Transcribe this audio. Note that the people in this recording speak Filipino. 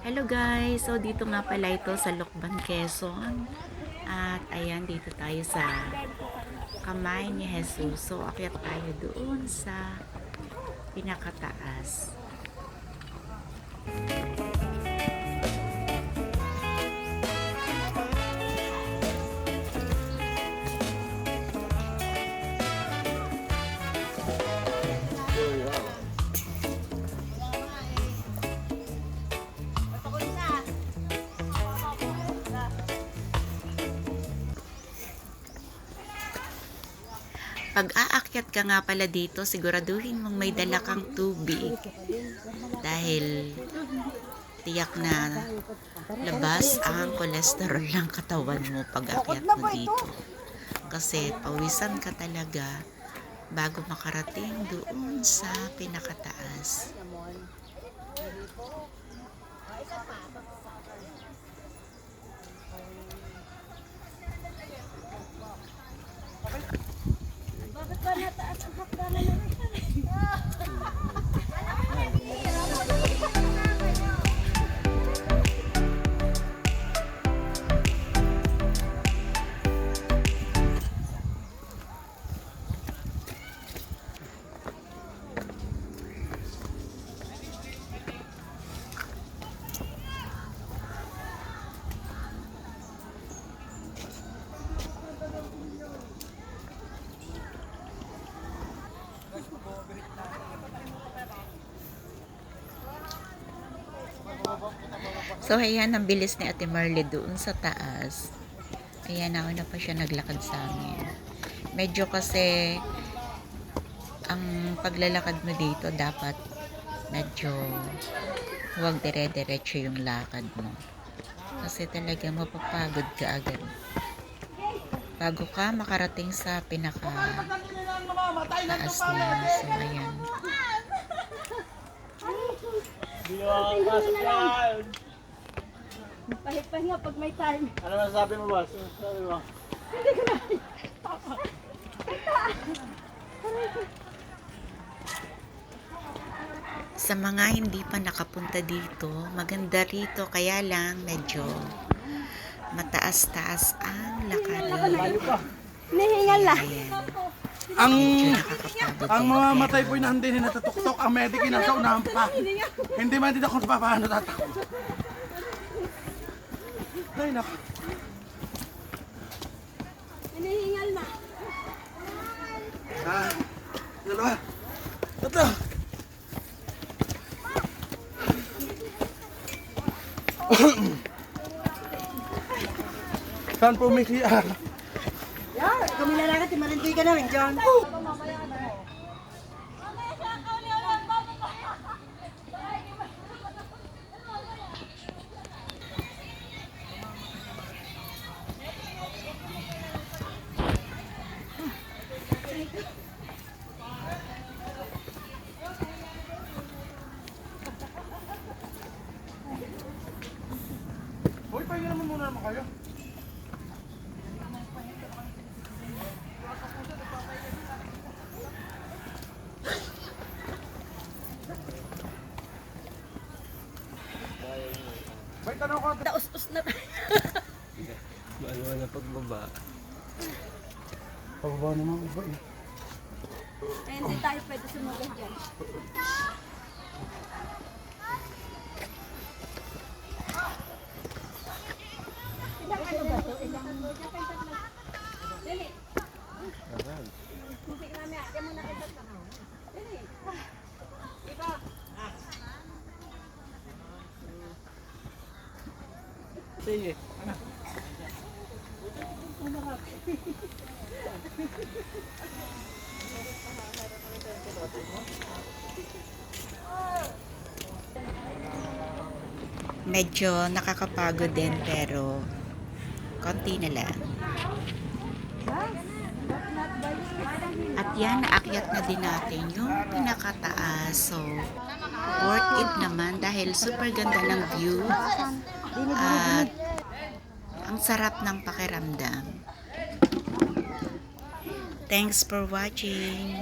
Hello guys! So dito nga pala ito sa Lokban, Quezon. At ayan, dito tayo sa kamay ni Jesus. So akyat tayo doon sa pinakataas. Pag aakyat ka nga pala dito, siguraduhin mong may dala kang tubig. Dahil tiyak na labas ang kolesterol ng katawan mo pag aakyat mo dito. Kasi pawisan ka talaga bago makarating doon sa pinakataas. Bakit ba nataas ang hakdanan ng So, ayan, ang bilis ni Ate Marley doon sa taas. Ayan, nauna pa siya naglakad sa amin. Medyo kasi, ang paglalakad mo dito, dapat medyo huwag dire-diretso yung lakad mo. Kasi talaga mapapagod ka agad. Bago ka makarating sa pinaka taas niya. So, ayan. Pahinga pag may time. Ano masasabi mo, boss? Ano masasabi mo? Hindi ko na. Sa mga hindi pa nakapunta dito, maganda rito, kaya lang medyo mataas-taas ang lakarin. Hinihingal na. Ayan, Ang medyo nakakapagod ang din, mga pero matay po'y na hindi natutuktok, ang medic nasa unahan pa. Hindi man din ako paano tatakbo. Ay, naku. Hinihingal na. Dalawa. Tatlo. Saan po may siya? Yan, kami lalaki, timarinti ka namin, John. Hoy, pahinga naman muna naman kayo. May tanong ko. Daos-us na tayo. Ano na pagbaba? Pababa naman ko ba eh. Eh, hindi tayo pwede sumugod dyan. Ilang ano ba ito? Dili. Musik namin, yan mo nakita sa Dili. Iba. Sige. medyo nakakapagod din, pero konti na lang. At yan, naakyat na din natin yung pinakataas. So, worth it naman dahil super ganda ng view. At ang sarap ng pakiramdam. Thanks for watching.